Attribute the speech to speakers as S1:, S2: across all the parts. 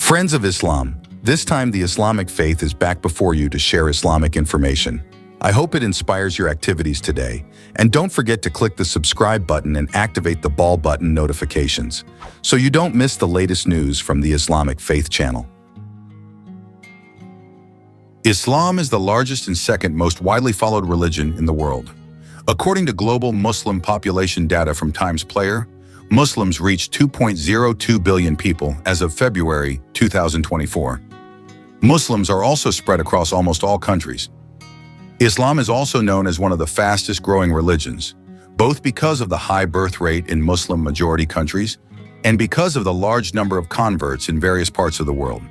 S1: Friends of Islam, this time the Islamic faith is back before you to share Islamic information. I hope it inspires your activities today, and don't forget to click the subscribe button and activate the bell button notifications so you don't miss the latest news from the Islamic Faith channel. Islam is the largest and second most widely followed religion in the world. According to global Muslim population data from Times Player, Muslims reached 2.02 billion people as of February 2024. Muslims are also spread across almost all countries. Islam is also known as one of the fastest growing religions, both because of the high birth rate in Muslim-majority countries and because of the large number of converts in various parts of the world.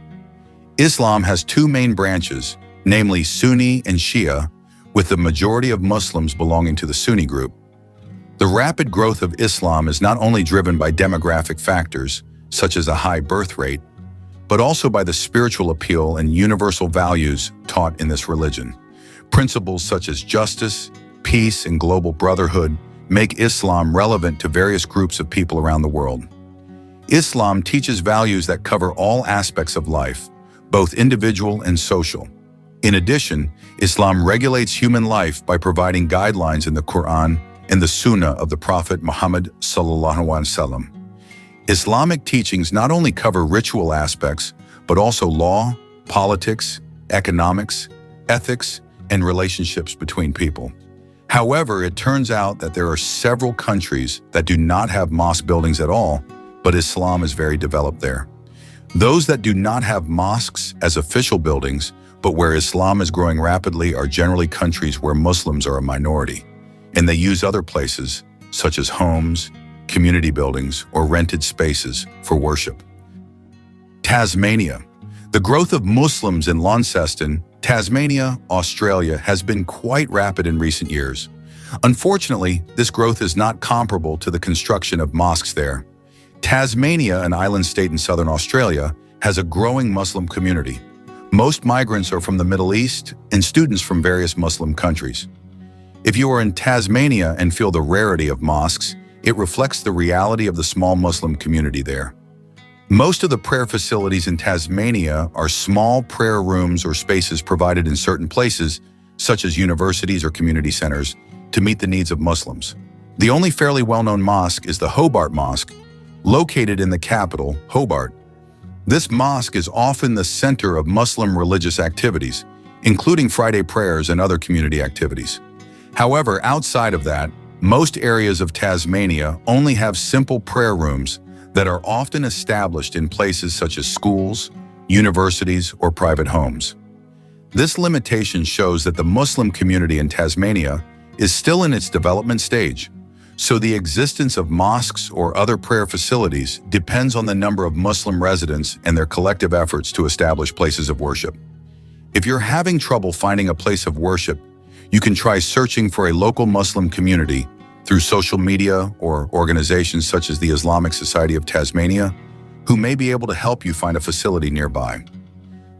S1: Islam has two main branches, namely Sunni and Shia, with the majority of Muslims belonging to the Sunni group. The rapid growth of Islam is not only driven by demographic factors, such as a high birth rate, but also by the spiritual appeal and universal values taught in this religion. Principles such as justice, peace, and global brotherhood make Islam relevant to various groups of people around the world. Islam teaches values that cover all aspects of life, both individual and social. In addition, Islam regulates human life by providing guidelines in the Quran and the Sunnah of the Prophet Muhammad sallallahu alaihi wasallam. Islamic teachings not only cover ritual aspects, but also law, politics, economics, ethics, and relationships between people. However, it turns out that there are several countries that do not have mosque buildings at all, but Islam is very developed there. Those that do not have mosques as official buildings, but where Islam is growing rapidly, are generally countries where Muslims are a minority, and they use other places, such as homes, community buildings, or rented spaces for worship. Tasmania. The growth of Muslims in Launceston, Tasmania, Australia, has been quite rapid in recent years. Unfortunately, this growth is not comparable to the construction of mosques there. Tasmania, an island state in southern Australia, has a growing Muslim community. Most migrants are from the Middle East and students from various Muslim countries. If you are in Tasmania and feel the rarity of mosques, it reflects the reality of the small Muslim community there. Most of the prayer facilities in Tasmania are small prayer rooms or spaces provided in certain places, such as universities or community centers, to meet the needs of Muslims. The only fairly well-known mosque is the Hobart Mosque, located in the capital, Hobart. This mosque is often the center of Muslim religious activities, including Friday prayers and other community activities. However, outside of that, most areas of Tasmania only have simple prayer rooms that are often established in places such as schools, universities, or private homes. This limitation shows that the Muslim community in Tasmania is still in its development stage, so the existence of mosques or other prayer facilities depends on the number of Muslim residents and their collective efforts to establish places of worship. If you're having trouble finding a place of worship, you can try searching for a local Muslim community through social media or organizations such as the Islamic Society of Tasmania, who may be able to help you find a facility nearby.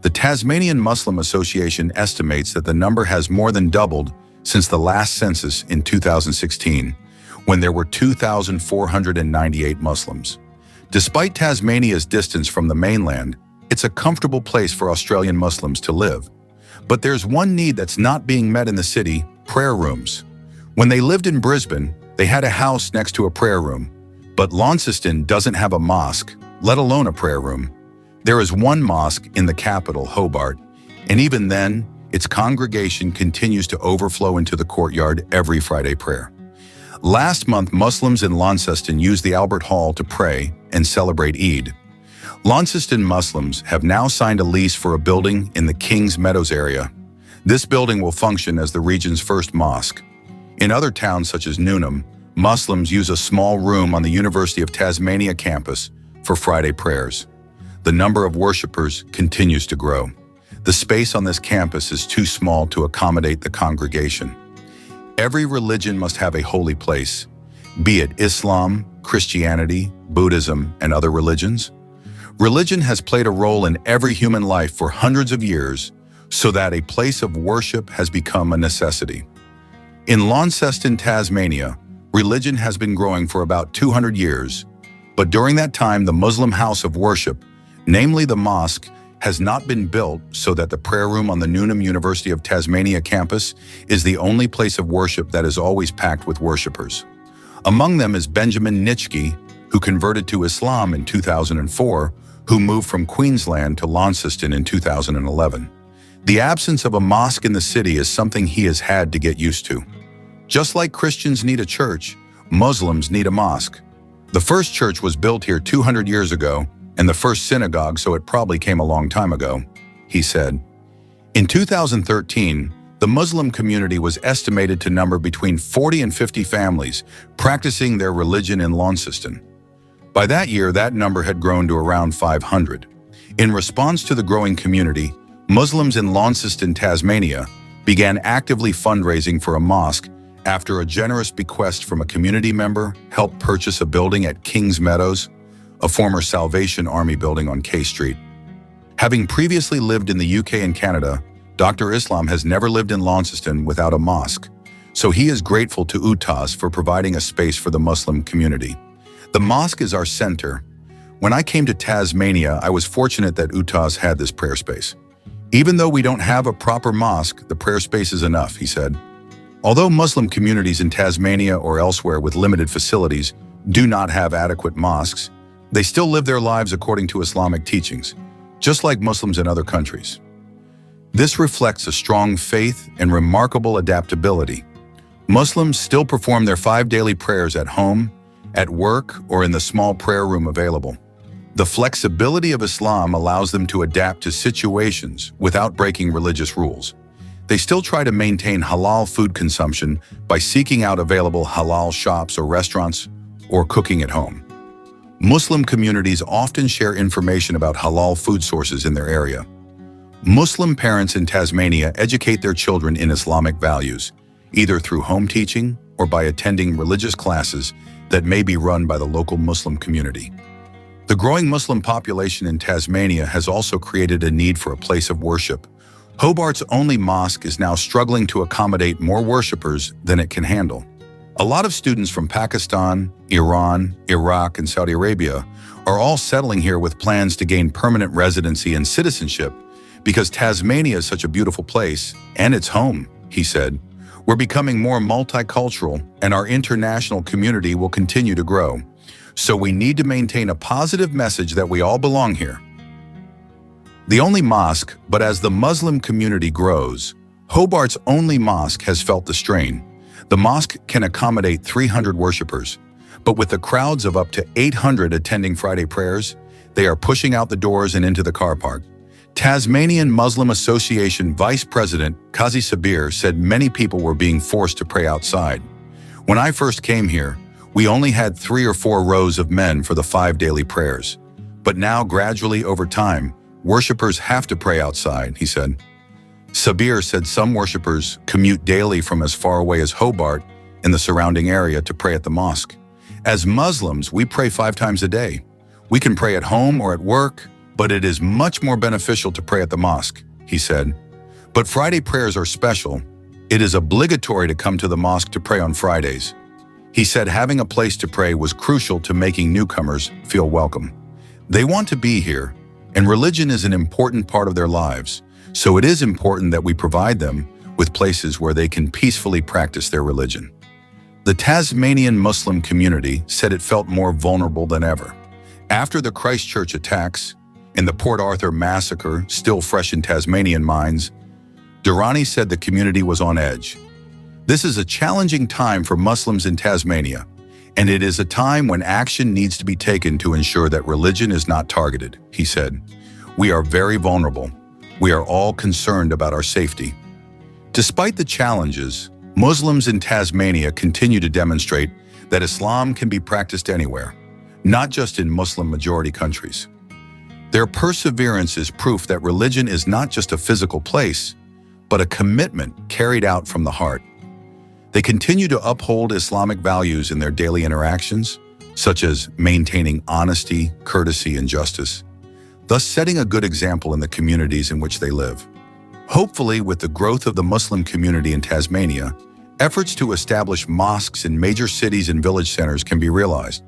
S1: The Tasmanian Muslim Association estimates that the number has more than doubled since the last census in 2016, when there were 2,498 Muslims. Despite Tasmania's distance from the mainland, it's a comfortable place for Australian Muslims to live. But there's one need that's not being met in the city: prayer rooms. When they lived in Brisbane, they had a house next to a prayer room. But Launceston doesn't have a mosque, let alone a prayer room. There is one mosque in the capital, Hobart, and even then, its congregation continues to overflow into the courtyard every Friday prayer. Last month, Muslims in Launceston used the Albert Hall to pray and celebrate Eid. Launceston Muslims have now signed a lease for a building in the Kings Meadows area. This building will function as the region's first mosque. In other towns such as Newnham, Muslims use a small room on the University of Tasmania campus for Friday prayers. The number of worshippers continues to grow. The space on this campus is too small to accommodate the congregation. Every religion must have a holy place, be it Islam, Christianity, Buddhism, and other religions. Religion has played a role in every human life for hundreds of years, so that a place of worship has become a necessity. In Launceston, Tasmania, religion has been growing for about 200 years, but during that time, the Muslim house of worship Namely, the mosque has not been built so that the prayer room on the Newnham University of Tasmania campus is the only place of worship that is always packed with worshippers. Among them is Benjamin Nitschke, who converted to Islam in 2004, who moved from Queensland to Launceston in 2011. The absence of a mosque in the city is something he has had to get used to. Just like Christians need a church, Muslims need a mosque. The first church was built here 200 years ago, and the first synagogue, so it probably came a long time ago, he said. In 2013, the Muslim community was estimated to number between 40 and 50 families practicing their religion in Launceston. By that year, that number had grown to around 500. In response to the growing community, Muslims in Launceston, Tasmania, began actively fundraising for a mosque after a generous bequest from a community member helped purchase a building at Kings Meadows, a former Salvation Army building on K Street. Having previously lived in the UK and Canada, Dr. Islam has never lived in Launceston without a mosque, so he is grateful to UTAS for providing a space for the Muslim community. The mosque is our center. When I came to Tasmania, I was fortunate that UTAS had this prayer space. Even though we don't have a proper mosque, the prayer space is enough, he said. Although Muslim communities in Tasmania or elsewhere with limited facilities do not have adequate mosques, they still live their lives according to Islamic teachings, just like Muslims in other countries. This reflects a strong faith and remarkable adaptability. Muslims still perform their 5 daily prayers at home, at work, or in the small prayer room available. The flexibility of Islam allows them to adapt to situations without breaking religious rules. They still try to maintain halal food consumption by seeking out available halal shops or restaurants or cooking at home. Muslim communities often share information about halal food sources in their area. Muslim parents in Tasmania educate their children in Islamic values, either through home teaching or by attending religious classes that may be run by the local Muslim community. The growing Muslim population in Tasmania has also created a need for a place of worship. Hobart's only mosque is now struggling to accommodate more worshippers than it can handle. A lot of students from Pakistan, Iran, Iraq, and Saudi Arabia are all settling here with plans to gain permanent residency and citizenship because Tasmania is such a beautiful place, and it's home, he said. We're becoming more multicultural, and our international community will continue to grow. So we need to maintain a positive message that we all belong here. The only mosque, but as the Muslim community grows, Hobart's only mosque has felt the strain. The mosque can accommodate 300 worshippers, but with the crowds of up to 800 attending Friday prayers, they are pushing out the doors and into the car park. Tasmanian Muslim Association Vice President Qazi Sabir said many people were being forced to pray outside. When I first came here, we only had 3 or 4 rows of men for the 5 daily prayers. But now, gradually over time, worshippers have to pray outside, he said. Sabir said some worshippers commute daily from as far away as Hobart in the surrounding area to pray at the mosque. As Muslims, we pray 5 times a day. We can pray at home or at work, but it is much more beneficial to pray at the mosque, he said. But Friday prayers are special. It is obligatory to come to the mosque to pray on Fridays. He said having a place to pray was crucial to making newcomers feel welcome. They want to be here, and religion is an important part of their lives, so it is important that we provide them with places where they can peacefully practice their religion. The Tasmanian Muslim community said it felt more vulnerable than ever. After the Christchurch attacks and the Port Arthur massacre still fresh in Tasmanian minds, Durrani said the community was on edge. This is a challenging time for Muslims in Tasmania, and it is a time when action needs to be taken to ensure that religion is not targeted, he said. We are very vulnerable. We are all concerned about our safety. Despite the challenges, Muslims in Tasmania continue to demonstrate that Islam can be practiced anywhere, not just in Muslim-majority countries. Their perseverance is proof that religion is not just a physical place, but a commitment carried out from the heart. They continue to uphold Islamic values in their daily interactions, such as maintaining honesty, courtesy, and justice, thus setting a good example in the communities in which they live. Hopefully, with the growth of the Muslim community in Tasmania, efforts to establish mosques in major cities and village centers can be realized.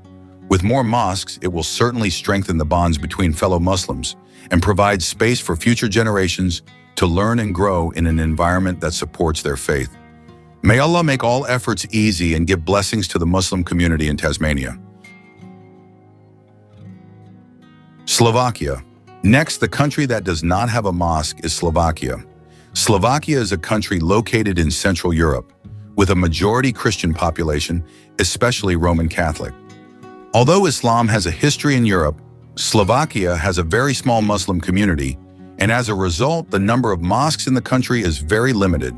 S1: With more mosques, it will certainly strengthen the bonds between fellow Muslims and provide space for future generations to learn and grow in an environment that supports their faith. May Allah make all efforts easy and give blessings to the Muslim community in Tasmania. Slovakia. Next, the country that does not have a mosque is Slovakia. Slovakia is a country located in Central Europe, with a majority Christian population, especially Roman Catholic. Although Islam has a history in Europe, Slovakia has a very small Muslim community, and as a result, the number of mosques in the country is very limited.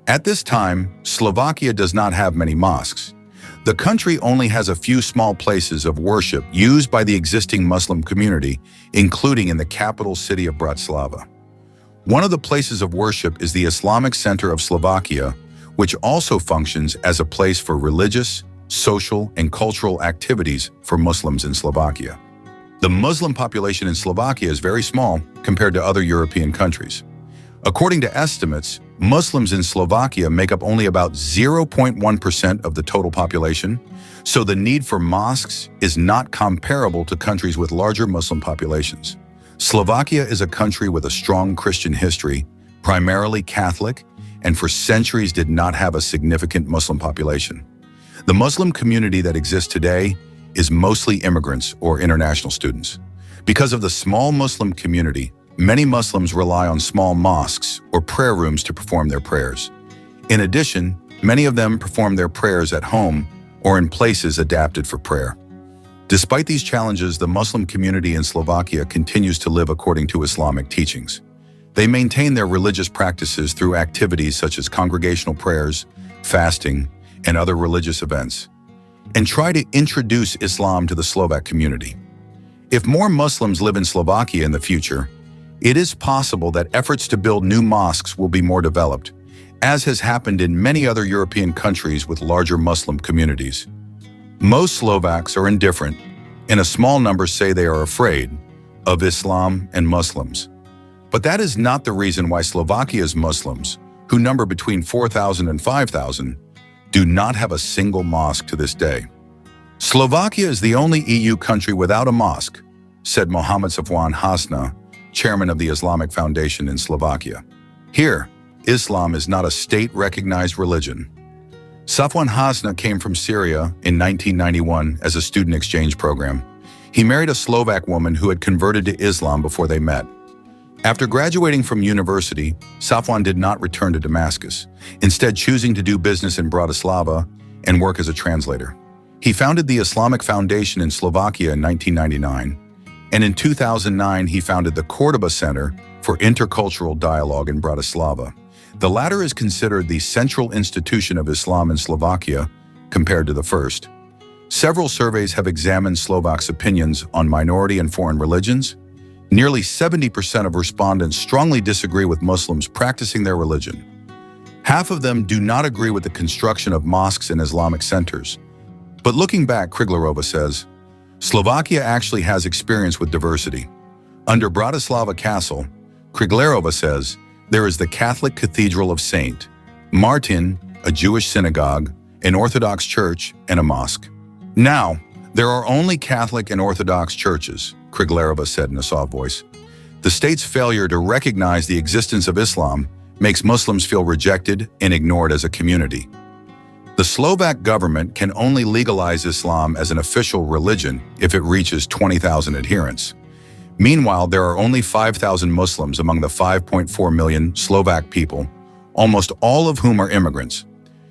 S1: At this time, Slovakia does not have many mosques. The country only has a few small places of worship used by the existing Muslim community, including in the capital city of Bratislava. One of the places of worship is the Islamic Center of Slovakia, which also functions as a place for religious, social, and cultural activities for Muslims in Slovakia. The Muslim population in Slovakia is very small compared to other European countries. According to estimates, Muslims in Slovakia make up only about 0.1% of the total population, so the need for mosques is not comparable to countries with larger Muslim populations. Slovakia is a country with a strong Christian history, primarily Catholic, and for centuries did not have a significant Muslim population. The Muslim community that exists today is mostly immigrants or international students. Because of the small Muslim community, many Muslims rely on small mosques or prayer rooms to perform their prayers. In addition, many of them perform their prayers at home or in places adapted for prayer. Despite these challenges, the Muslim community in Slovakia continues to live according to Islamic teachings. They maintain their religious practices through activities such as congregational prayers, fasting, and other religious events, and try to introduce Islam to the Slovak community. If more Muslims live in Slovakia in the future, it is possible that efforts to build new mosques will be more developed, as has happened in many other European countries with larger Muslim communities. Most Slovaks are indifferent, and a small number say they are afraid of Islam and Muslims. But that is not the reason why Slovakia's Muslims, who number between 4,000 and 5,000, do not have a single mosque to this day. Slovakia is the only EU country without a mosque, said Mohammed Safwan Hasna, chairman of the Islamic Foundation in Slovakia. Here, Islam is not a state-recognized religion. Safwan Hasna came from Syria in 1991 as a student exchange program. He married a Slovak woman who had converted to Islam before they met. After graduating from university, Safwan did not return to Damascus, instead choosing to do business in Bratislava and work as a translator. He founded the Islamic Foundation in Slovakia in 1999, and in 2009 he founded the Cordoba Center for Intercultural Dialogue in Bratislava. The latter is considered the central institution of Islam in Slovakia compared to the first. Several surveys have examined Slovaks' opinions on minority and foreign religions. Nearly 70% of respondents strongly disagree with Muslims practicing their religion. Half of them do not agree with the construction of mosques and Islamic centers. But looking back, Kriglerova says, Slovakia actually has experience with diversity. Under Bratislava Castle, Kriglerova says, there is the Catholic Cathedral of St. Martin, a Jewish synagogue, an Orthodox church, and a mosque. Now, there are only Catholic and Orthodox churches, Kriglerova said in a soft voice. The state's failure to recognize the existence of Islam makes Muslims feel rejected and ignored as a community. The Slovak government can only legalize Islam as an official religion if it reaches 20,000 adherents. Meanwhile, there are only 5,000 Muslims among the 5.4 million Slovak people, almost all of whom are immigrants.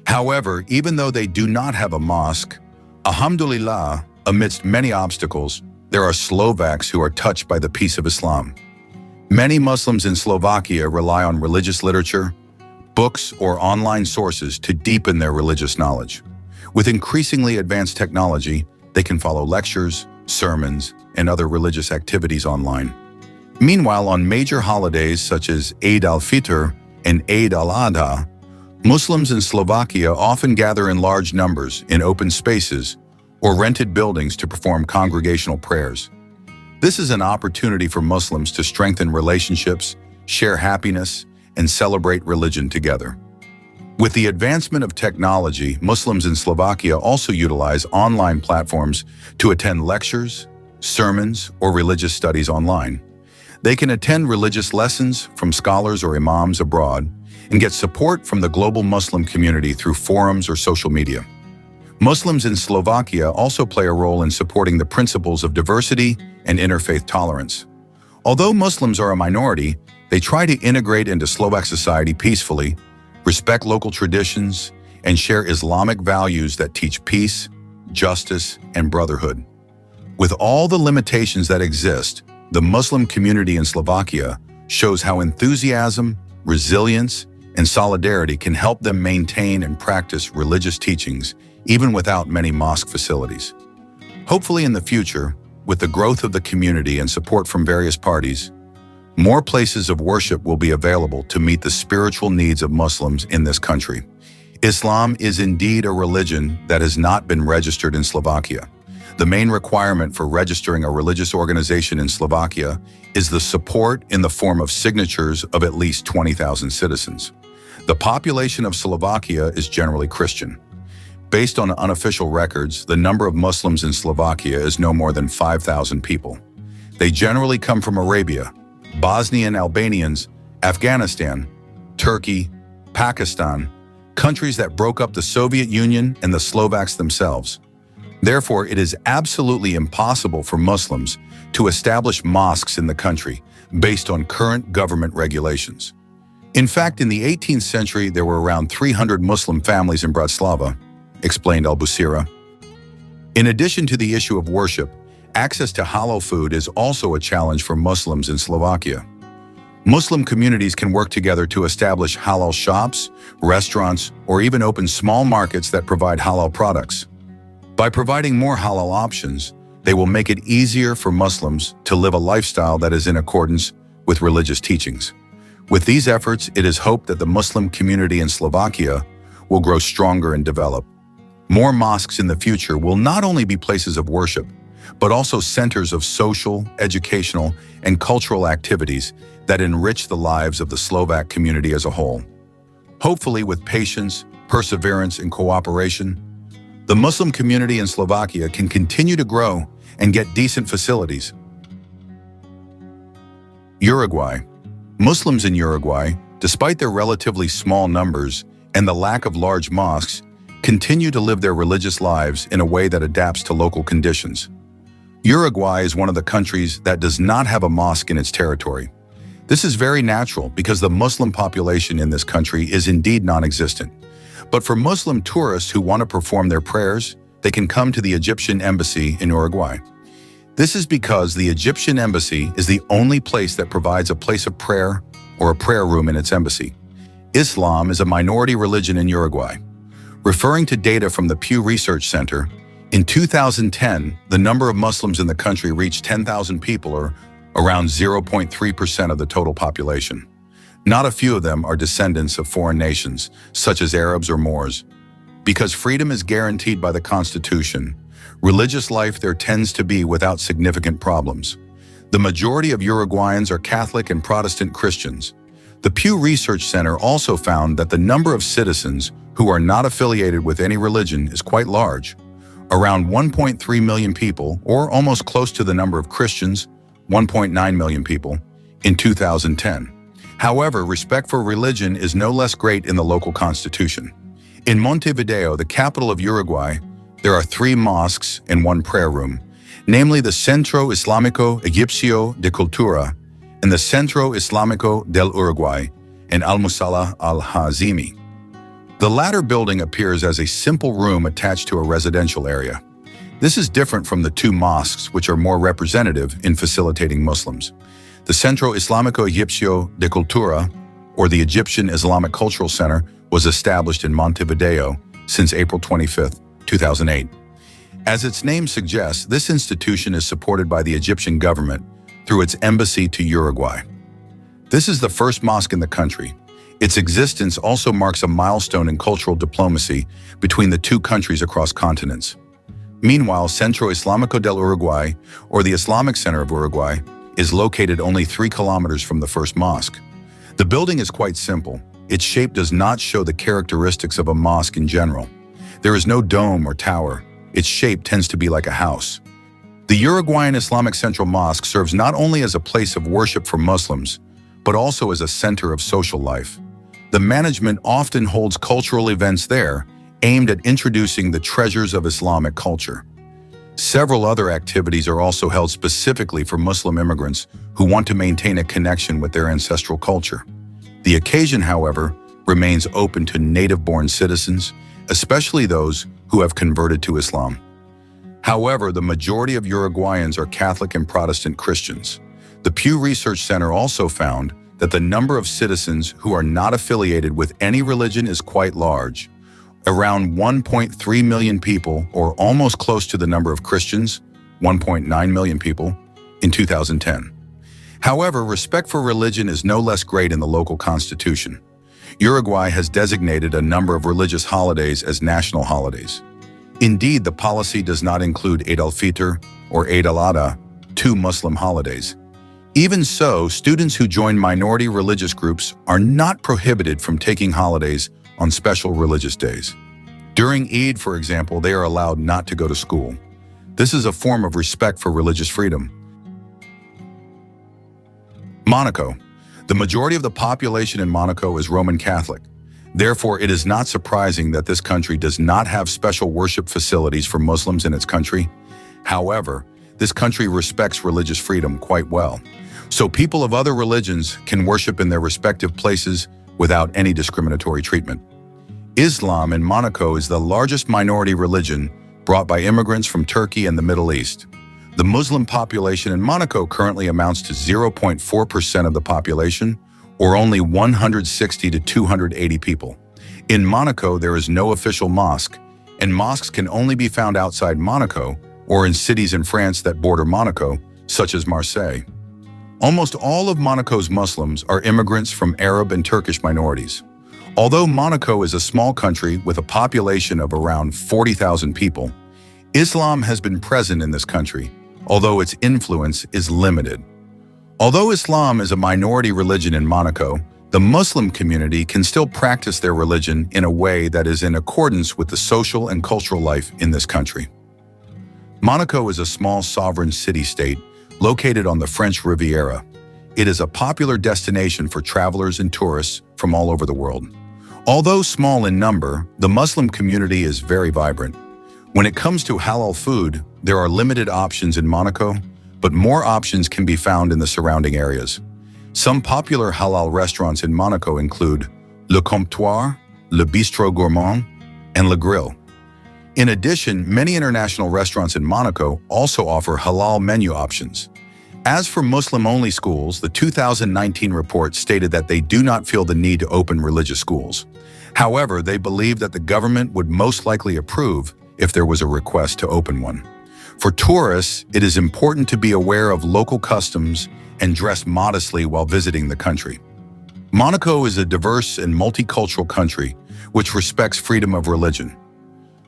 S1: However, even though they do not have a mosque, alhamdulillah, amidst many obstacles, there are Slovaks who are touched by the peace of Islam. Many Muslims in Slovakia rely on religious literature, books, or online sources to deepen their religious knowledge. With increasingly advanced technology, they can follow lectures, sermons, and other religious activities online. Meanwhile, on major holidays such as Eid al-Fitr and Eid al-Adha, Muslims in Slovakia often gather in large numbers in open spaces or rented buildings to perform congregational prayers. This is an opportunity for Muslims to strengthen relationships, share happiness, and celebrate religion together. With the advancement of technology, Muslims in Slovakia also utilize online platforms to attend lectures, sermons, or religious studies online. They can attend religious lessons from scholars or imams abroad and get support from the global Muslim community through forums or social media. Muslims in Slovakia also play a role in supporting the principles of diversity and interfaith tolerance. Although Muslims are a minority, they try to integrate into Slovak society peacefully, respect local traditions, and share Islamic values that teach peace, justice, and brotherhood. With all the limitations that exist, the Muslim community in Slovakia shows how enthusiasm, resilience, and solidarity can help them maintain and practice religious teachings even without many mosque facilities. Hopefully in the future, with the growth of the community and support from various parties, more places of worship will be available to meet the spiritual needs of Muslims in this country. Islam is indeed a religion that has not been registered in Slovakia. The main requirement for registering a religious organization in Slovakia is the support in the form of signatures of at least 20,000 citizens. The population of Slovakia is generally Christian. Based on unofficial records, the number of Muslims in Slovakia is no more than 5,000 people. They generally come from Arabia, Bosnian Albanians, Afghanistan, Turkey, Pakistan, countries that broke up the Soviet Union and the Slovaks themselves. Therefore, it is absolutely impossible for Muslims to establish mosques in the country based on current government regulations. In fact, in the 18th century, there were around 300 Muslim families in Bratislava, explained Al-Busira. In addition to the issue of worship, access to halal food is also a challenge for Muslims in Slovakia. Muslim communities can work together to establish halal shops, restaurants, or even open small markets that provide halal products. By providing more halal options, they will make it easier for Muslims to live a lifestyle that is in accordance with religious teachings. With these efforts, it is hoped that the Muslim community in Slovakia will grow stronger and develop. More mosques in the future will not only be places of worship, but also centers of social, educational, and cultural activities that enrich the lives of the Slovak community as a whole. Hopefully, with patience, perseverance, and cooperation, the Muslim community in Slovakia can continue to grow and get decent facilities. Uruguay. Muslims in Uruguay, despite their relatively small numbers and the lack of large mosques, continue to live their religious lives in a way that adapts to local conditions. Uruguay is one of the countries that does not have a mosque in its territory. This is very natural because the Muslim population in this country is indeed non-existent. But for Muslim tourists who want to perform their prayers, they can come to the Egyptian embassy in Uruguay. This is because the Egyptian embassy is the only place that provides a place of prayer or a prayer room in its embassy. Islam is a minority religion in Uruguay. Referring to data from the Pew Research Center, in 2010, the number of Muslims in the country reached 10,000 people, or around 0.3% of the total population. Not a few of them are descendants of foreign nations, such as Arabs or Moors. Because freedom is guaranteed by the Constitution, religious life there tends to be without significant problems. The majority of Uruguayans are Catholic and Protestant Christians. The Pew Research Center also found that the number of citizens who are not affiliated with any religion is quite large. Around 1.3 million people, or almost close to the number of Christians, 1.9 million people, in 2010. However, respect for religion is no less great in the local constitution. In Montevideo, the capital of Uruguay, there are 3 mosques and 1 prayer room, namely the Centro Islámico Egipcio de Cultura and the Centro Islámico del Uruguay and Al-Musalla al-Hazimi. The latter building appears as a simple room attached to a residential area. This is different from the 2 mosques, which are more representative in facilitating Muslims. The Centro Islámico Egipcio de Cultura, or the Egyptian Islamic Cultural Center, was established in Montevideo since April 25, 2008. As its name suggests, this institution is supported by the Egyptian government through its embassy to Uruguay. This is the first mosque in the country. Its existence also marks a milestone in cultural diplomacy between the 2 countries across continents. Meanwhile, Centro Islámico del Uruguay, or the Islamic Center of Uruguay, is located only 3 kilometers from the first mosque. The building is quite simple. its shape does not show the characteristics of a mosque in general. There is no dome or tower. Its shape tends to be like a house. The Uruguayan Islamic Central Mosque serves not only as a place of worship for Muslims, but also as a center of social life. The management often holds cultural events there aimed at introducing the treasures of Islamic culture. Several other activities are also held specifically for Muslim immigrants who want to maintain a connection with their ancestral culture. The occasion, however, remains open to native-born citizens, especially those who have converted to Islam. However, the majority of Uruguayans are Catholic and Protestant Christians. The Pew Research Center also found that the number of citizens who are not affiliated with any religion is quite large. Around 1.3 million people, or almost close to the number of Christians, 1.9 million people, in 2010. However, respect for religion is no less great in the local constitution. Uruguay has designated a number of religious holidays as national holidays. Indeed, the policy does not include Eid al-Fitr or Eid al-Adha, two Muslim holidays. Even so, students who join minority religious groups are not prohibited from taking holidays on special religious days. During Eid, for example, they are allowed not to go to school. This is a form of respect for religious freedom. Monaco. The majority of the population in Monaco is Roman Catholic. Therefore, it is not surprising that this country does not have special worship facilities for Muslims in its country. However, this country respects religious freedom quite well. So people of other religions can worship in their respective places without any discriminatory treatment. Islam in Monaco is the largest minority religion brought by immigrants from Turkey and the Middle East. The Muslim population in Monaco currently amounts to 0.4% of the population, or only 160 to 280 people. In Monaco, there is no official mosque, and mosques can only be found outside Monaco or in cities in France that border Monaco, such as Marseille. Almost all of Monaco's Muslims are immigrants from Arab and Turkish minorities. Although Monaco is a small country with a population of around 40,000 people, Islam has been present in this country, although its influence is limited. Although Islam is a minority religion in Monaco, the Muslim community can still practice their religion in a way that is in accordance with the social and cultural life in this country. Monaco is a small sovereign city-state located on the French Riviera. It is a popular destination for travelers and tourists from all over the world. Although small in number, the Muslim community is very vibrant. When it comes to halal food, there are limited options in Monaco, but more options can be found in the surrounding areas. Some popular halal restaurants in Monaco include Le Comptoir, Le Bistrot Gourmand, and Le Grill. In addition, many international restaurants in Monaco also offer halal menu options. As for Muslim-only schools, the 2019 report stated that they do not feel the need to open religious schools. However, they believe that the government would most likely approve if there was a request to open one. For tourists, it is important to be aware of local customs and dress modestly while visiting the country. Monaco is a diverse and multicultural country which respects freedom of religion.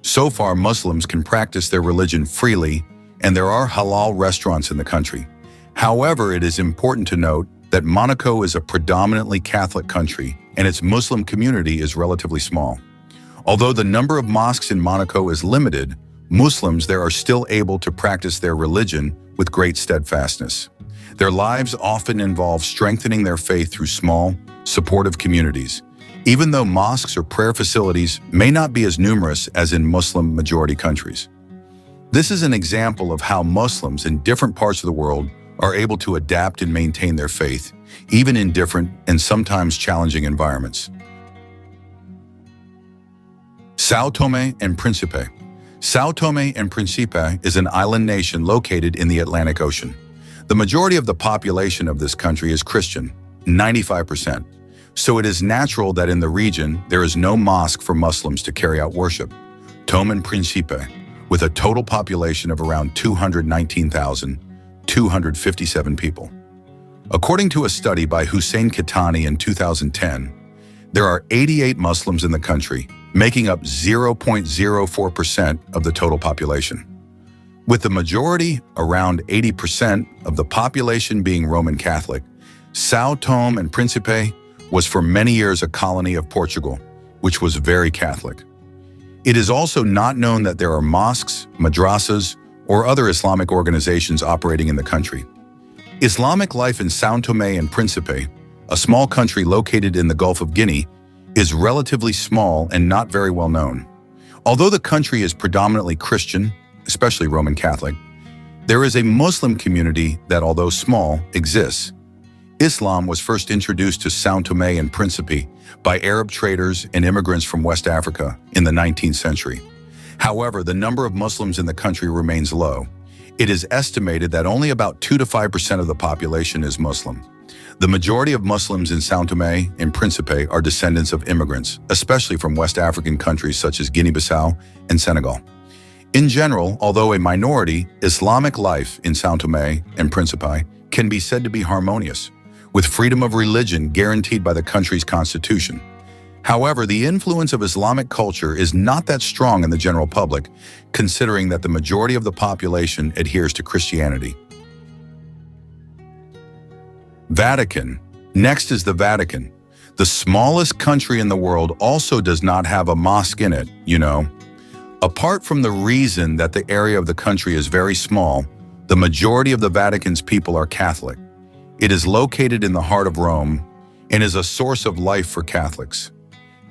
S1: So far, Muslims can practice their religion freely, and there are halal restaurants in the country. However, it is important to note that Monaco is a predominantly Catholic country, and its Muslim community is relatively small. Although the number of mosques in Monaco is limited, Muslims there are still able to practice their religion with great steadfastness. Their lives often involve strengthening their faith through small, supportive communities, even though mosques or prayer facilities may not be as numerous as in Muslim-majority countries. This is an example of how Muslims in different parts of the world are able to adapt and maintain their faith, even in different and sometimes challenging environments. Sao Tome and Principe. Sao Tome and Principe is an island nation located in the Atlantic Ocean. The majority of the population of this country is Christian, 95%. So it is natural that in the region there is no mosque for Muslims to carry out worship. Tome and Principe, with a total population of around 219,257 people. According to a study by Hussein Kitani in 2010, there are 88 Muslims in the country, making up 0.04% of the total population. With the majority, around 80% of the population being Roman Catholic, Sao Tome and Principe was for many years a colony of Portugal, which was very Catholic. It is also not known that there are mosques, madrasas, or other Islamic organizations operating in the country. Islamic life in Sao Tome and Principe, a small country located in the Gulf of Guinea, is relatively small and not very well known. Although the country is predominantly Christian, especially Roman Catholic, there is a Muslim community that, although small, exists. Islam was first introduced to Sao Tome and Principe by Arab traders and immigrants from West Africa in the 19th century. However, the number of Muslims in the country remains low. It is estimated that only about 2 to 5% of the population is Muslim. The majority of Muslims in Sao Tome and Principe are descendants of immigrants, especially from West African countries such as Guinea-Bissau and Senegal. In general, although a minority, Islamic life in Sao Tome and Principe can be said to be harmonious, with freedom of religion guaranteed by the country's constitution. However, the influence of Islamic culture is not that strong in the general public, considering that the majority of the population adheres to Christianity. Vatican. Next is the Vatican. The smallest country in the world also does not have a mosque in it, you know. Apart from the reason that the area of the country is very small, the majority of the Vatican's people are Catholic. It is located in the heart of Rome and is a source of life for Catholics.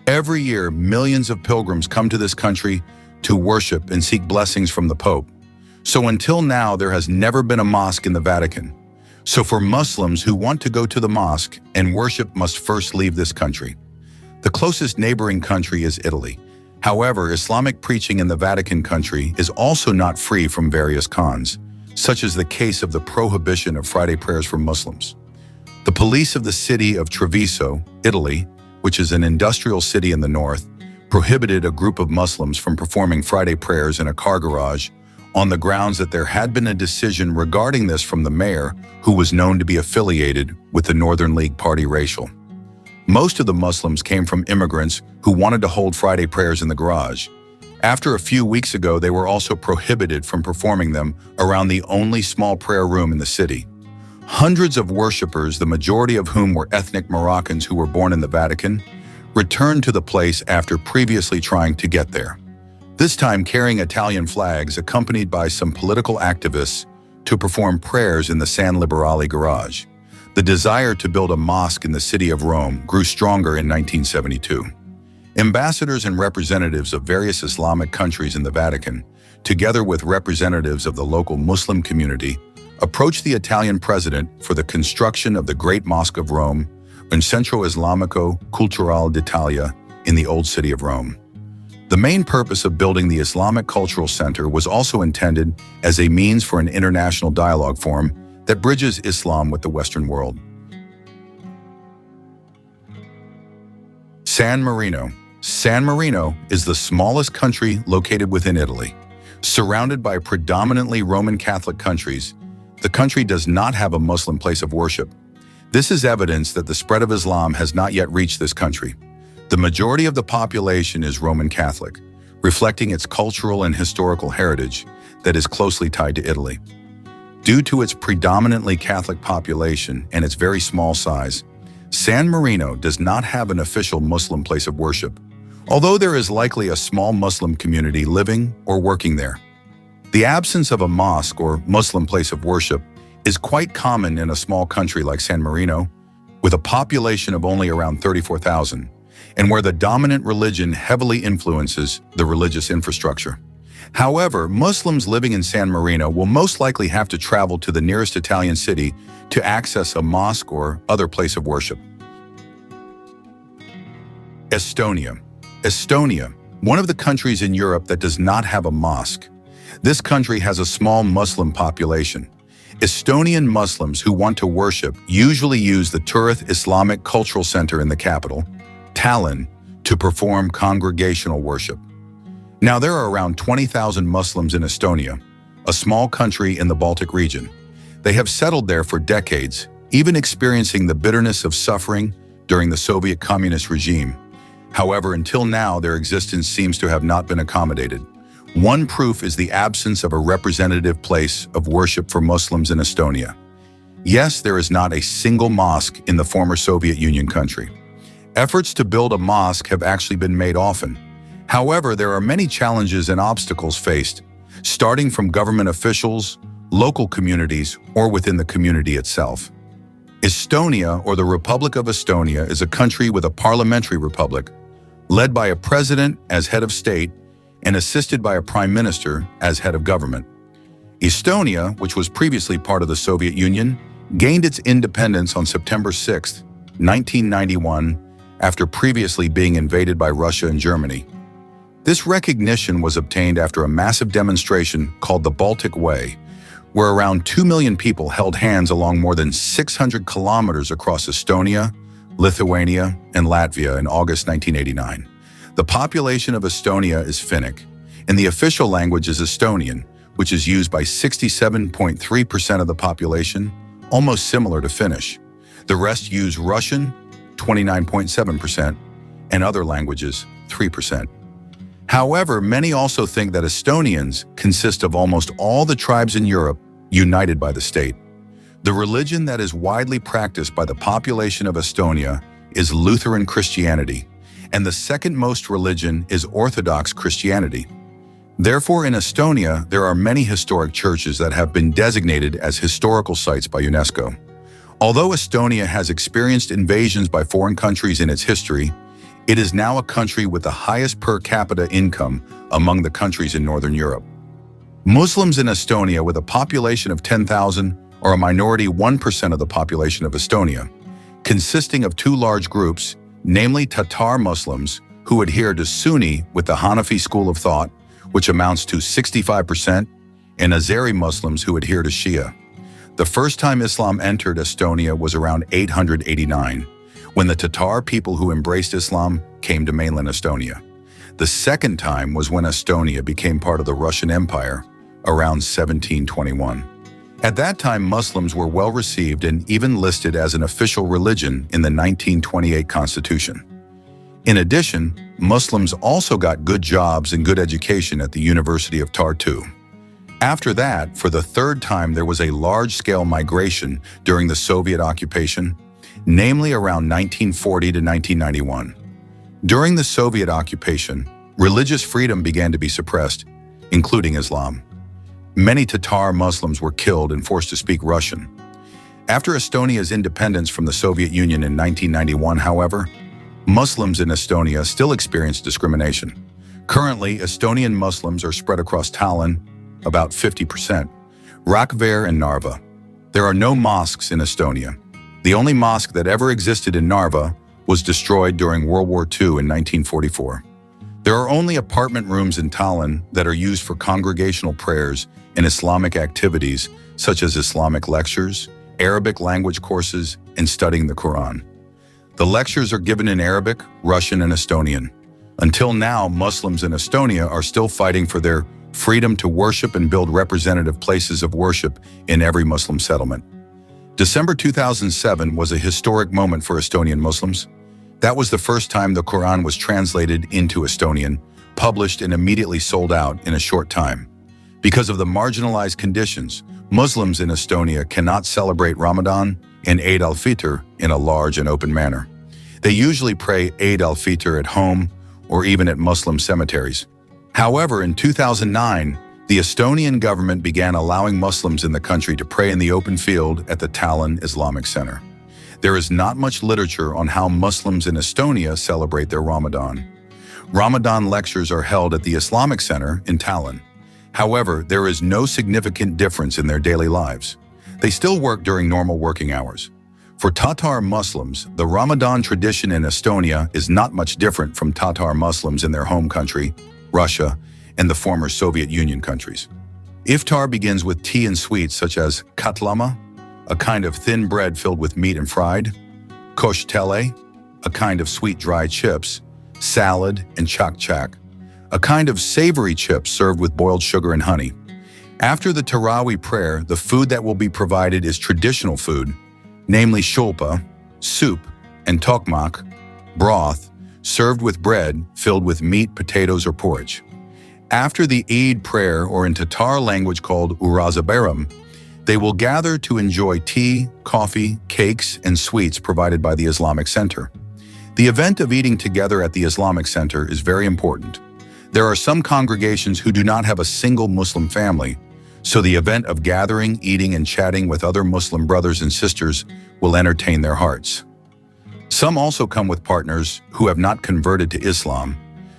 S1: Every year, millions of pilgrims come to this country to worship and seek blessings from the Pope. So until now, there has never been a mosque in the Vatican. So for Muslims who want to go to the mosque and worship must first leave this country. The closest neighboring country is Italy. However, Islamic preaching in the Vatican country is also not free from various cons, such as the case of the prohibition of Friday prayers for Muslims. The police of the city of Treviso, Italy, which is an industrial city in the north, prohibited a group of Muslims from performing Friday prayers in a car garage on the grounds that there had been a decision regarding this from the mayor, who was known to be affiliated with the Northern League Party racial. Most of the Muslims came from immigrants who wanted to hold Friday prayers in the garage. After a few weeks ago, they were also prohibited from performing them around the only small prayer room in the city. Hundreds of worshippers, the majority of whom were ethnic Moroccans who were born in the Vatican, returned to the place after previously trying to get there. This time carrying Italian flags accompanied by some political activists to perform prayers in the San Liberale garage. The desire to build a mosque in the city of Rome grew stronger in 1972. Ambassadors and representatives of various Islamic countries in the Vatican, together with representatives of the local Muslim community, approached the Italian president for the construction of the Great Mosque of Rome and Centro Islamico Culturale d'Italia in the Old City of Rome. The main purpose of building the Islamic Cultural Center was also intended as a means for an international dialogue forum that bridges Islam with the Western world. San Marino. San Marino is the smallest country located within Italy. Surrounded by predominantly Roman Catholic countries, the country does not have a Muslim place of worship. This is evidence that the spread of Islam has not yet reached this country. The majority of the population is Roman Catholic, reflecting its cultural and historical heritage that is closely tied to Italy. Due to its predominantly Catholic population and its very small size, San Marino does not have an official Muslim place of worship, although there is likely a small Muslim community living or working there. The absence of a mosque or Muslim place of worship is quite common in a small country like San Marino, with a population of only around 34,000, and where the dominant religion heavily influences the religious infrastructure. However, Muslims living in San Marino will most likely have to travel to the nearest Italian city to access a mosque or other place of worship. Estonia. Estonia, one of the countries in Europe that does not have a mosque. This country has a small Muslim population. Estonian Muslims who want to worship usually use the Turith Islamic Cultural Center in the capital, Tallinn, to perform congregational worship. Now, there are around 20,000 Muslims in Estonia, a small country in the Baltic region. They have settled there for decades, even experiencing the bitterness of suffering during the Soviet communist regime. However, until now, their existence seems to have not been accommodated. One proof is the absence of a representative place of worship for Muslims in Estonia. Yes, there is not a single mosque in the former Soviet Union country. Efforts to build a mosque have actually been made often. However, there are many challenges and obstacles faced, starting from government officials, local communities, or within the community itself. Estonia, or the Republic of Estonia, is a country with a parliamentary republic, led by a president as head of state and assisted by a prime minister as head of government. Estonia, which was previously part of the Soviet Union, gained its independence on September 6, 1991, after previously being invaded by Russia and Germany. This recognition was obtained after a massive demonstration called the Baltic Way, where around 2 million people held hands along more than 600 kilometers across Estonia, Lithuania, and Latvia in August 1989. The population of Estonia is Finnic, and the official language is Estonian, which is used by 67.3% of the population, almost similar to Finnish. The rest use Russian, 29.7%, and other languages, 3%. However, many also think that Estonians consist of almost all the tribes in Europe united by the state. The religion that is widely practiced by the population of Estonia is Lutheran Christianity, and the second most religion is Orthodox Christianity. Therefore, in Estonia, there are many historic churches that have been designated as historical sites by UNESCO. Although Estonia has experienced invasions by foreign countries in its history, it is now a country with the highest per capita income among the countries in Northern Europe. Muslims in Estonia, with a population of 10,000, are a minority 1% of the population of Estonia, consisting of two large groups, namely Tatar Muslims, who adhere to Sunni with the Hanafi school of thought, which amounts to 65%, and Azeri Muslims who adhere to Shia. The first time Islam entered Estonia was around 889, when the Tatar people who embraced Islam came to mainland Estonia. The second time was when Estonia became part of the Russian Empire, around 1721. At that time, Muslims were well received and even listed as an official religion in the 1928 Constitution. In addition, Muslims also got good jobs and good education at the University of Tartu. After that, for the third time, there was a large-scale migration during the Soviet occupation, namely around 1940 to 1991. During the Soviet occupation, religious freedom began to be suppressed, including Islam. Many Tatar Muslims were killed and forced to speak Russian. After Estonia's independence from the Soviet Union in 1991, however, Muslims in Estonia still experience discrimination. Currently, Estonian Muslims are spread across Tallinn, about 50%, Rakvere and Narva. There are no mosques in Estonia. The only mosque that ever existed in Narva was destroyed during World War II in 1944. There are only apartment rooms in Tallinn that are used for congregational prayers and Islamic activities such as Islamic lectures, Arabic language courses, and studying the Quran. The lectures are given in Arabic, Russian, and Estonian. Until now, Muslims in Estonia are still fighting for their freedom to worship and build representative places of worship in every Muslim settlement. December 2007 was a historic moment for Estonian Muslims. That was the first time the Quran was translated into Estonian, published, and immediately sold out in a short time. Because of the marginalized conditions, Muslims in Estonia cannot celebrate Ramadan and Eid al-Fitr in a large and open manner. They usually pray Eid al-Fitr at home or even at Muslim cemeteries. However, in 2009, the Estonian government began allowing Muslims in the country to pray in the open field at the Tallinn Islamic Center. There is not much literature on how Muslims in Estonia celebrate their Ramadan. Ramadan lectures are held at the Islamic Center in Tallinn. However, there is no significant difference in their daily lives. They still work during normal working hours. For Tatar Muslims, the Ramadan tradition in Estonia is not much different from Tatar Muslims in their home country, Russia, and the former Soviet Union countries. Iftar begins with tea and sweets such as katlama, a kind of thin bread filled with meat and fried, koshtele, a kind of sweet dry chips, salad, and chak-chak, a kind of savory chips served with boiled sugar and honey. After the Tarawih prayer, the food that will be provided is traditional food, namely shulpa, soup, and tokmak, broth, served with bread filled with meat, potatoes, or porridge. After the Eid prayer, or in Tatar language called Urazabaram, they will gather to enjoy tea, coffee, cakes, and sweets provided by the Islamic Center. The event of eating together at the Islamic Center is very important. There are some congregations who do not have a single Muslim family, so the event of gathering, eating, and chatting with other Muslim brothers and sisters will entertain their hearts. Some also come with partners who have not converted to Islam,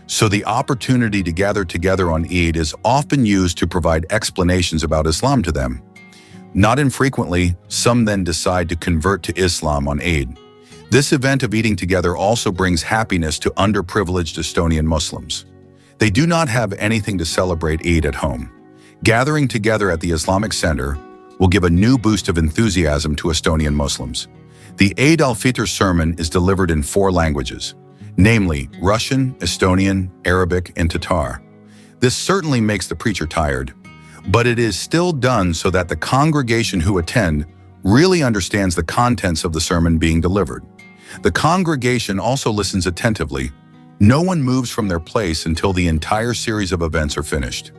S1: so the opportunity to gather together on Eid is often used to provide explanations about Islam to them. Not infrequently, some then decide to convert to Islam on Eid. This event of eating together also brings happiness to underprivileged Estonian Muslims. They do not have anything to celebrate Eid at home. Gathering together at the Islamic Center will give a new boost of enthusiasm to Estonian Muslims. The Eid al-Fitr sermon is delivered in 4 languages, namely Russian, Estonian, Arabic, and Tatar. This certainly makes the preacher tired, but it is still done so that the congregation who attend really understands the contents of the sermon being delivered. The congregation also listens attentively. No one moves from their place until the entire series of events are finished.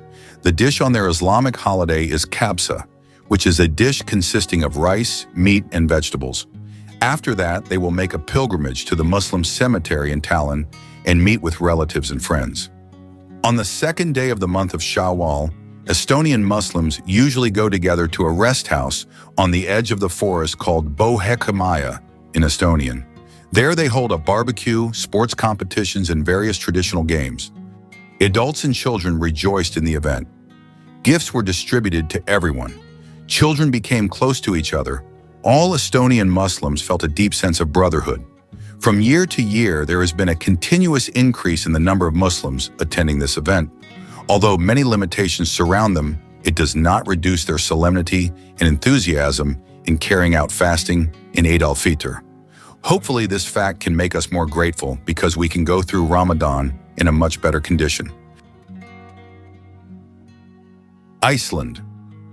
S1: The dish on their Islamic holiday is kabsa, which is a dish consisting of rice, meat, and vegetables. After that, they will make a pilgrimage to the Muslim cemetery in Tallinn and meet with relatives and friends. On the 2nd day of the month of Shawwal, Estonian Muslims usually go together to a rest house on the edge of the forest called Bohekamaya in Estonian. There they hold a barbecue, sports competitions, and various traditional games. Adults and children rejoiced in the event. Gifts were distributed to everyone. Children became close to each other. All Estonian Muslims felt a deep sense of brotherhood. From year to year, there has been a continuous increase in the number of Muslims attending this event. Although many limitations surround them, it does not reduce their solemnity and enthusiasm in carrying out fasting in Eid al-Fitr. Hopefully, this fact can make us more grateful because we can go through Ramadan in a much better condition. Iceland.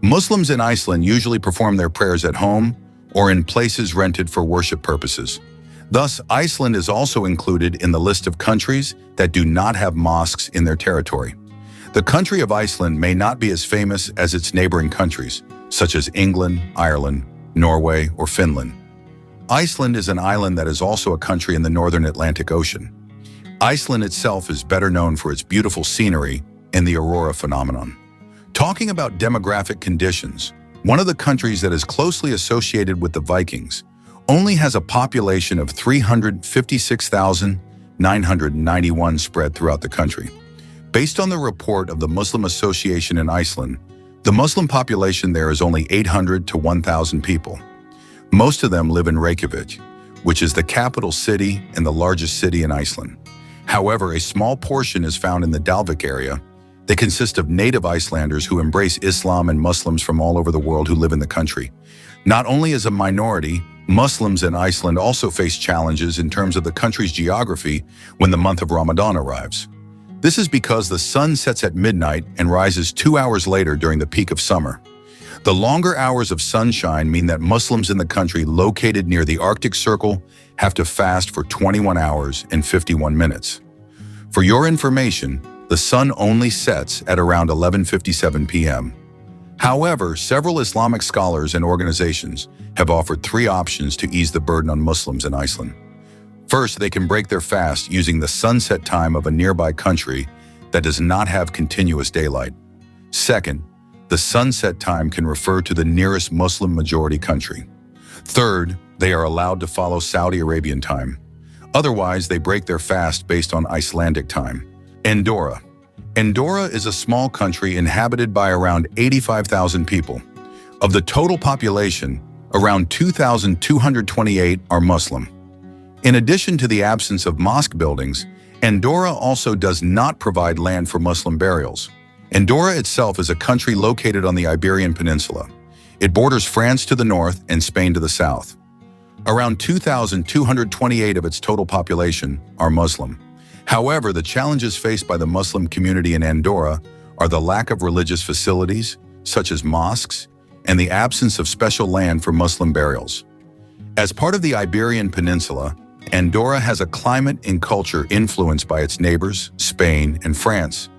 S1: Muslims in Iceland usually perform their prayers at home or in places rented for worship purposes. Thus, Iceland is also included in the list of countries that do not have mosques in their territory. The country of Iceland may not be as famous as its neighboring countries, such as England, Ireland, Norway, or Finland. Iceland is an island that is also a country in the northern Atlantic Ocean. Iceland itself is better known for its beautiful scenery and the aurora phenomenon. Talking about demographic conditions, one of the countries that is closely associated with the Vikings only has a population of 356,991 spread throughout the country. Based on the report of the Muslim Association in Iceland, the Muslim population there is only 800 to 1,000 people. Most of them live in Reykjavik, which is the capital city and the largest city in Iceland. However, a small portion is found in the Dalvik area. They consist of native Icelanders who embrace Islam and Muslims from all over the world who live in the country. Not only as a minority, Muslims in Iceland also face challenges in terms of the country's geography when the month of Ramadan arrives. This is because the sun sets at midnight and rises 2 hours later during the peak of summer. The longer hours of sunshine mean that Muslims in the country located near the Arctic Circle have to fast for 21 hours and 51 minutes. For your information, the sun only sets at around 11:57 p.m. However, several Islamic scholars and organizations have offered 3 options to ease the burden on Muslims in Iceland. First, they can break their fast using the sunset time of a nearby country that does not have continuous daylight. Second, the sunset time can refer to the nearest Muslim-majority country. Third, they are allowed to follow Saudi Arabian time. Otherwise, they break their fast based on Icelandic time. Andorra. Andorra is a small country inhabited by around 85,000 people. Of the total population, around 2,228 are Muslim. In addition to the absence of mosque buildings, Andorra also does not provide land for Muslim burials. Andorra itself is a country located on the Iberian Peninsula. It borders France to the north and Spain to the south. Around 2,228 of its total population are Muslim. However, the challenges faced by the Muslim community in Andorra are the lack of religious facilities, such as mosques, and the absence of special land for Muslim burials. As part of the Iberian Peninsula, Andorra has a climate and culture influenced by its neighbors, Spain and France,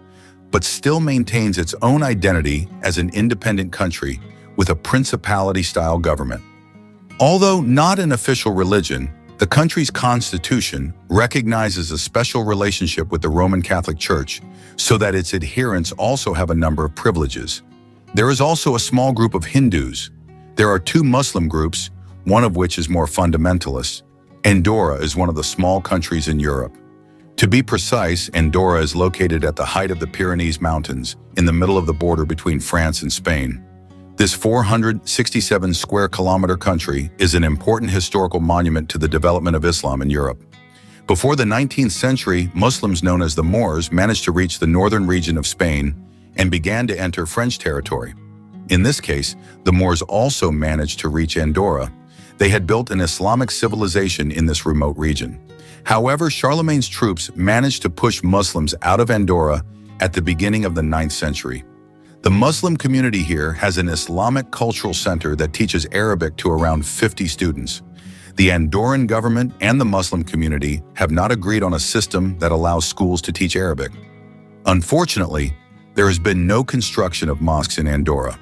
S1: but still maintains its own identity as an independent country with a principality-style government. Although not an official religion, The country's constitution recognizes a special relationship with the Roman Catholic Church so that its adherents also have a number of privileges. There is also a small group of Hindus. There are two Muslim groups, one of which is more fundamentalist. Andorra is one of the small countries in Europe. To be precise, Andorra is located at the height of the Pyrenees Mountains, in the middle of the border between France and Spain. This 467 square kilometer country is an important historical monument to the development of Islam in Europe. Before the 19th century, Muslims known as the Moors managed to reach the northern region of Spain and began to enter French territory. In this case, the Moors also managed to reach Andorra. They had built an Islamic civilization in this remote region. However, Charlemagne's troops managed to push Muslims out of Andorra at the beginning of the 9th century. The Muslim community here has an Islamic cultural center that teaches Arabic to around 50 students. The Andorran government and the Muslim community have not agreed on a system that allows schools to teach Arabic. Unfortunately, there has been no construction of mosques in Andorra.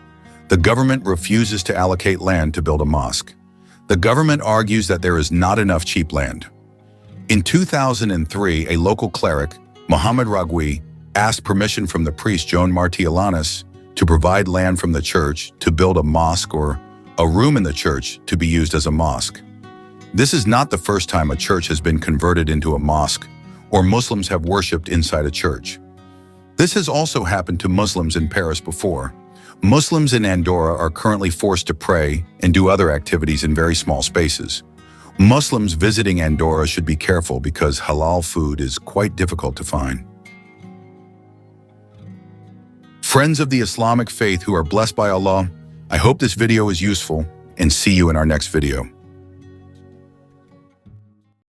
S1: The government refuses to allocate land to build a mosque. The government argues that there is not enough cheap land. In 2003, a local cleric, Mohammed Ragui, asked permission from the priest Joan Martialanes to provide land from the church to build a mosque or a room in the church to be used as a mosque. This is not the first time a church has been converted into a mosque or Muslims have worshipped inside a church. This has also happened to Muslims in Paris before. Muslims in Andorra are currently forced to pray and do other activities in very small spaces. Muslims visiting Andorra should be careful because halal food is quite difficult to find. Friends of the Islamic faith who are blessed by Allah, I hope this video is useful and see you in our next video.